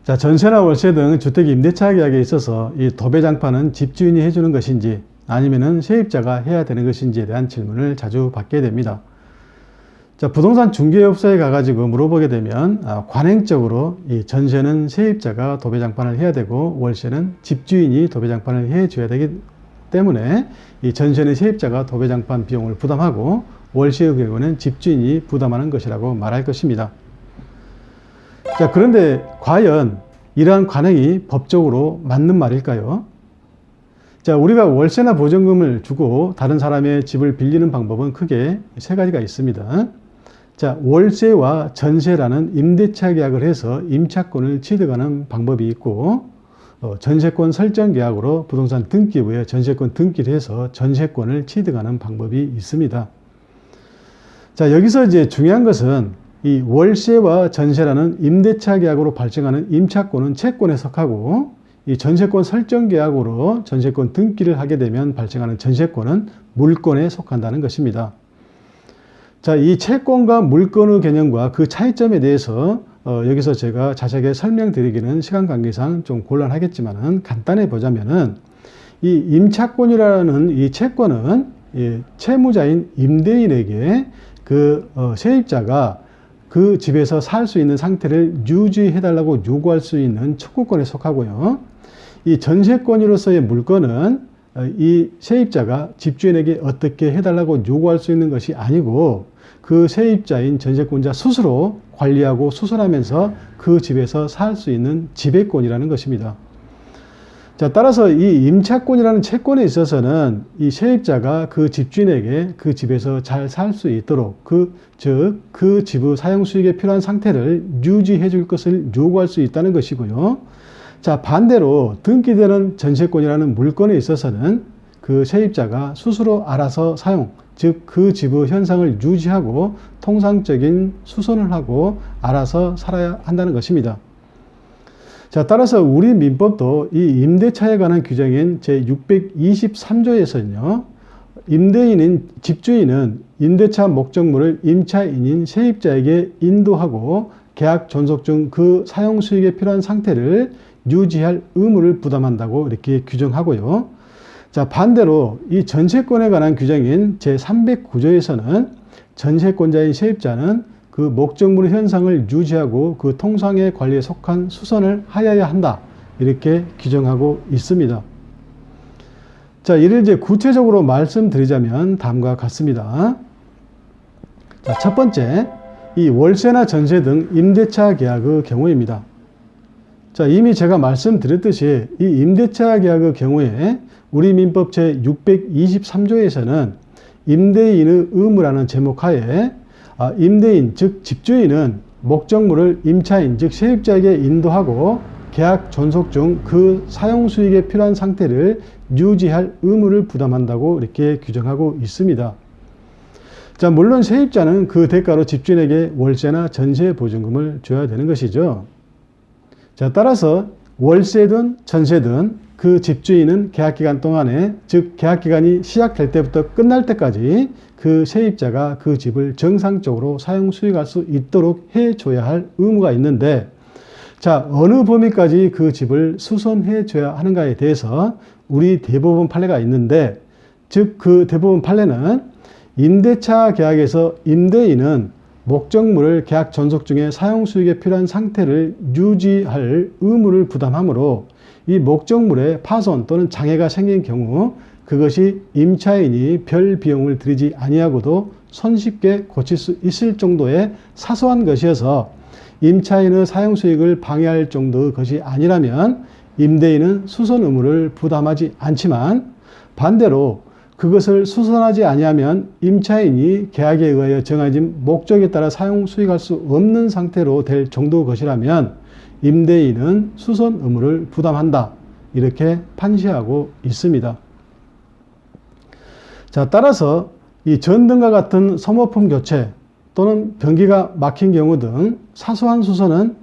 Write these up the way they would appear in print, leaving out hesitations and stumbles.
자, 전세나 월세 등 주택 임대차 계약에 있어서 이 도배장판은 집주인이 해주는 것인지 아니면은 세입자가 해야 되는 것인지에 대한 질문을 자주 받게 됩니다. 자, 부동산 중개업소에 가가지고 물어보게 되면 관행적으로 이 전세는 세입자가 도배장판을 해야 되고 월세는 집주인이 도배장판을 해줘야 되기 때문에 이 전세는 세입자가 도배장판 비용을 부담하고 월세의 경우는 집주인이 부담하는 것이라고 말할 것입니다. 자, 그런데 과연 이러한 관행이 법적으로 맞는 말일까요? 자, 우리가 월세나 보증금을 주고 다른 사람의 집을 빌리는 방법은 크게 세 가지가 있습니다. 자, 월세와 전세라는 임대차 계약을 해서 임차권을 취득하는 방법이 있고, 전세권 설정 계약으로 부동산 등기부에 전세권 등기를 해서 전세권을 취득하는 방법이 있습니다. 자, 여기서 이제 중요한 것은 이 월세와 전세라는 임대차 계약으로 발생하는 임차권은 채권에 속하고, 이 전세권 설정 계약으로 전세권 등기를 하게 되면 발생하는 전세권은 물권에 속한다는 것입니다. 자, 이 채권과 물권의 개념과 그 차이점에 대해서 여기서 제가 자세하게 설명드리기는 시간 관계상 좀 곤란하겠지만은 간단히 보자면은 이 임차권이라는 이 채권은 채무자인 임대인에게 그 세입자가 그 집에서 살 수 있는 상태를 유지해달라고 요구할 수 있는 청구권에 속하고요. 이 전세권으로서의 물권은 이 세입자가 집주인에게 어떻게 해달라고 요구할 수 있는 것이 아니고 그 세입자인 전세권자 스스로 관리하고 수선하면서 그 집에서 살 수 있는 지배권이라는 것입니다. 자, 따라서 이 임차권이라는 채권에 있어서는 이 세입자가 그 집주인에게 그 집에서 잘 살 수 있도록 그 집의 사용 수익에 필요한 상태를 유지해 줄 것을 요구할 수 있다는 것이고요. 자, 반대로 등기되는 전세권이라는 물건에 있어서는 그 세입자가 스스로 알아서 사용, 즉 그 집의 현상을 유지하고 통상적인 수선을 하고 알아서 살아야 한다는 것입니다. 자, 따라서 우리 민법도 이 임대차에 관한 규정인 제623조에서는요, 집주인은 임대차 목적물을 임차인인 세입자에게 인도하고 계약 존속 중 그 사용 수익에 필요한 상태를 유지할 의무를 부담한다고 이렇게 규정하고요. 자, 반대로 이 전세권에 관한 규정인 제309조에서는 전세권자인 세입자는 그 목적물의 현상을 유지하고 그 통상의 관리에 속한 수선을 하여야 한다. 이렇게 규정하고 있습니다. 자, 이를 이제 구체적으로 말씀드리자면 다음과 같습니다. 자, 첫 번째, 이 월세나 전세 등 임대차 계약의 경우입니다. 자, 이미 제가 말씀드렸듯이 이 임대차 계약의 경우에 우리 민법 제623조에서는 임대인의 의무라는 제목하에 임대인, 즉 집주인은 목적물을 임차인, 즉 세입자에게 인도하고 계약 존속 중 그 사용 수익에 필요한 상태를 유지할 의무를 부담한다고 이렇게 규정하고 있습니다. 자, 물론 세입자는 그 대가로 집주인에게 월세나 전세 보증금을 줘야 되는 것이죠. 자, 따라서 월세든 전세든 그 집주인은 계약기간 동안에, 즉 계약기간이 시작될 때부터 끝날 때까지 그 세입자가 그 집을 정상적으로 사용 수익할 수 있도록 해줘야 할 의무가 있는데, 자, 어느 범위까지 그 집을 수선해 줘야 하는가에 대해서 우리 대법원 판례가 있는데, 즉 그 대법원 판례는 임대차 계약에서 임대인은 목적물을 계약 존속 중에 사용 수익에 필요한 상태를 유지할 의무를 부담하므로 이 목적물에 파손 또는 장애가 생긴 경우 그것이 임차인이 별 비용을 들이지 아니하고도 손쉽게 고칠 수 있을 정도의 사소한 것이어서 임차인의 사용 수익을 방해할 정도의 것이 아니라면 임대인은 수선 의무를 부담하지 않지만, 반대로 그것을 수선하지 아니하면 임차인이 계약에 의하여 정해진 목적에 따라 사용 수익할 수 없는 상태로 될 정도의 것이라면 임대인은 수선 의무를 부담한다. 이렇게 판시하고 있습니다. 자, 따라서 이 전등과 같은 소모품 교체 또는 변기가 막힌 경우 등 사소한 수선은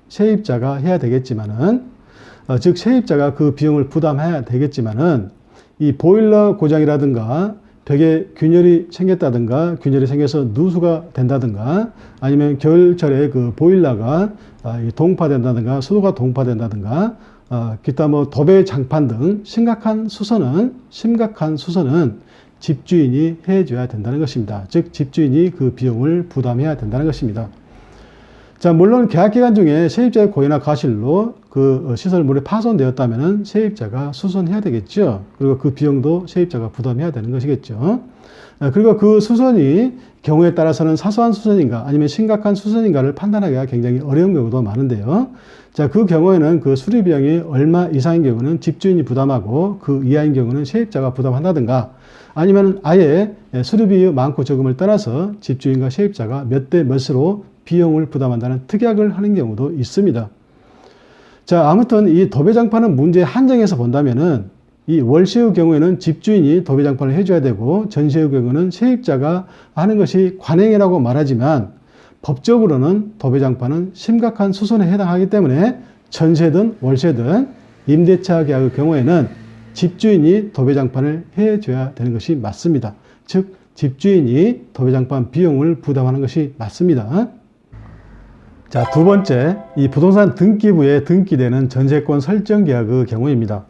세입자가 해야 되겠지만은, 즉 세입자가 그 비용을 부담해야 되겠지만은, 이 보일러 고장이라든가 벽에 균열이 생겼다든가 균열이 생겨서 누수가 된다든가 아니면 겨울철에 그 보일러가 동파된다든가 수도가 동파된다든가 기타 뭐 도배 장판 등 심각한 수선은 집주인이 해줘야 된다는 것입니다. 즉 집주인이 그 비용을 부담해야 된다는 것입니다. 자, 물론 계약기간 중에 세입자의 고의나 과실로 그 시설물이 파손되었다면 세입자가 수선해야 되겠죠. 그리고 그 비용도 세입자가 부담해야 되는 것이겠죠. 그리고 그 수선이 경우에 따라서는 사소한 수선인가 아니면 심각한 수선인가를 판단하기가 굉장히 어려운 경우도 많은데요. 자, 그 경우에는 그 수리 비용이 얼마 이상인 경우는 집주인이 부담하고 그 이하인 경우는 세입자가 부담한다든가 아니면 아예 수리비 많고 적음을 떠나서 집주인과 세입자가 몇 대 몇으로 비용을 부담한다는 특약을 하는 경우도 있습니다. 자, 아무튼 이 도배장판은 문제의 한정에서 본다면은 이 월세의 경우에는 집주인이 도배장판을 해줘야 되고 전세의 경우는 세입자가 하는 것이 관행이라고 말하지만 법적으로는 도배장판은 심각한 수선에 해당하기 때문에 전세든 월세든 임대차 계약의 경우에는 집주인이 도배장판을 해줘야 되는 것이 맞습니다. 즉 집주인이 도배장판 비용을 부담하는 것이 맞습니다. 자, 두 번째, 이 부동산 등기부에 등기되는 전세권 설정 계약의 경우입니다.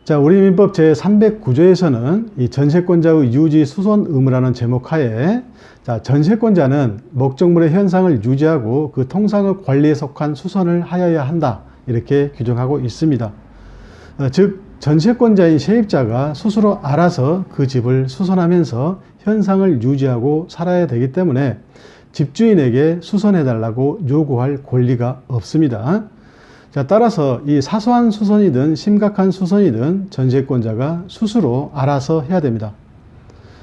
자, 우리 민법 제309조에서는 이 전세권자의 유지 수선 의무라는 제목 하에 자, 전세권자는 목적물의 현상을 유지하고 그 통상의 관리에 속한 수선을 하여야 한다. 이렇게 규정하고 있습니다. 즉, 전세권자인 세입자가 스스로 알아서 그 집을 수선하면서 현상을 유지하고 살아야 되기 때문에 집주인에게 수선해달라고 요구할 권리가 없습니다. 자, 따라서 이 사소한 수선이든 심각한 수선이든 전세권자가 스스로 알아서 해야 됩니다.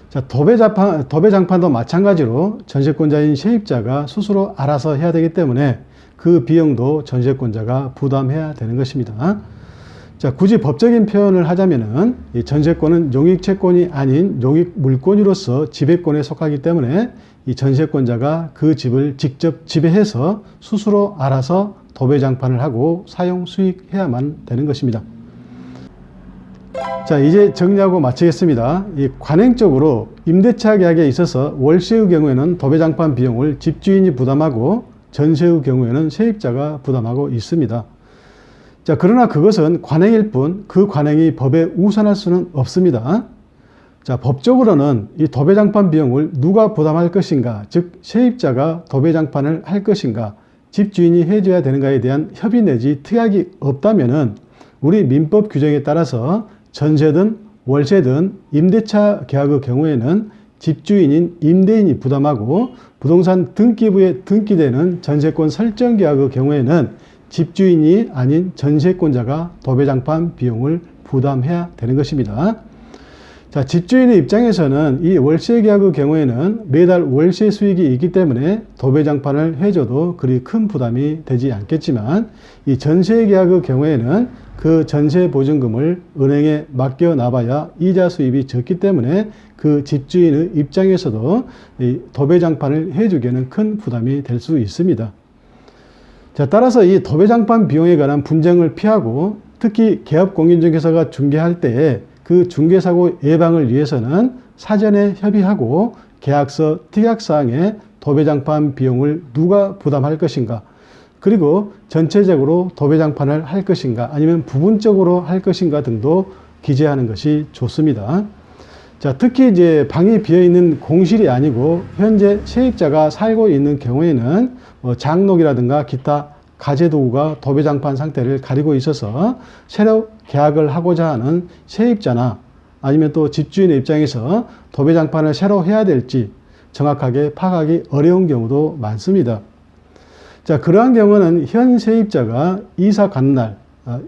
자, 도배장판도 마찬가지로 전세권자인 세입자가 스스로 알아서 해야 되기 때문에 그 비용도 전세권자가 부담해야 되는 것입니다. 자, 굳이 법적인 표현을 하자면은 이 전세권은 용익채권이 아닌 용익물권으로서 지배권에 속하기 때문에 이 전세권자가 그 집을 직접 지배해서 스스로 알아서 도배장판을 하고 사용 수익해야만 되는 것입니다. 자, 이제 정리하고 마치겠습니다. 이 관행적으로 임대차 계약에 있어서 월세의 경우에는 도배장판 비용을 집주인이 부담하고 전세의 경우에는 세입자가 부담하고 있습니다. 자, 그러나 그것은 관행일 뿐 그 관행이 법에 우선할 수는 없습니다. 자, 법적으로는 이 도배장판 비용을 누가 부담할 것인가, 즉 세입자가 도배장판을 할 것인가, 집주인이 해줘야 되는가에 대한 협의 내지 특약이 없다면은 우리 민법 규정에 따라서 전세든 월세든 임대차 계약의 경우에는 집주인인 임대인이 부담하고 부동산 등기부에 등기되는 전세권 설정 계약의 경우에는 집주인이 아닌 전세권자가 도배장판 비용을 부담해야 되는 것입니다. 자, 집주인의 입장에서는 이 월세 계약의 경우에는 매달 월세 수익이 있기 때문에 도배장판을 해줘도 그리 큰 부담이 되지 않겠지만 이 전세 계약의 경우에는 그 전세 보증금을 은행에 맡겨 놔봐야 이자 수입이 적기 때문에 그 집주인의 입장에서도 이 도배장판을 해주기에는 큰 부담이 될 수 있습니다. 자, 따라서 이 도배장판 비용에 관한 분쟁을 피하고 특히 개업공인중개사가 중개할 때에 그 중개사고 예방을 위해서는 사전에 협의하고 계약서 특약사항에 도배장판 비용을 누가 부담할 것인가, 그리고 전체적으로 도배장판을 할 것인가 아니면 부분적으로 할 것인가 등도 기재하는 것이 좋습니다. 자, 특히 이제 방이 비어있는 공실이 아니고 현재 세입자가 살고 있는 경우에는 장록이라든가 기타 가재도구가 도배장판 상태를 가리고 있어서 새로 계약을 하고자 하는 세입자나 아니면 또 집주인의 입장에서 도배장판을 새로 해야 될지 정확하게 파악하기 어려운 경우도 많습니다. 자, 그러한 경우는 현 세입자가 이사 가는 날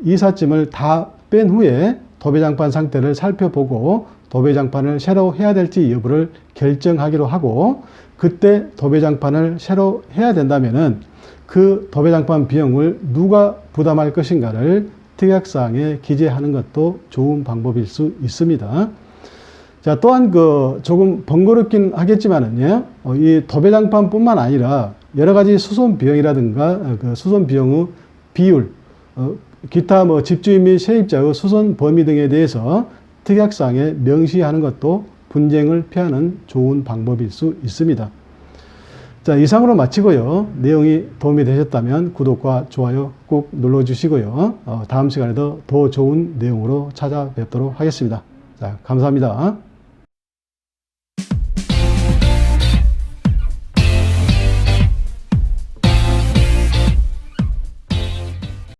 이삿짐을 다 뺀 후에 도배장판 상태를 살펴보고 도배장판을 새로 해야 될지 여부를 결정하기로 하고 그때 도배장판을 새로 해야 된다면은 그 도배장판 비용을 누가 부담할 것인가를 특약사항에 기재하는 것도 좋은 방법일 수 있습니다. 자, 또한 조금 번거롭긴 하겠지만은요, 이 도배장판뿐만 아니라 여러 가지 수선 비용이라든가 그 수선 비용의 비율, 기타 집주인 및 세입자의 수선 범위 등에 대해서 특약사항에 명시하는 것도 분쟁을 피하는 좋은 방법일 수 있습니다. 자, 이상으로 마치고요. 내용이 도움이 되셨다면 구독과 좋아요 꼭 눌러주시고요. 다음 시간에도 더 좋은 내용으로 찾아뵙도록 하겠습니다. 자, 감사합니다.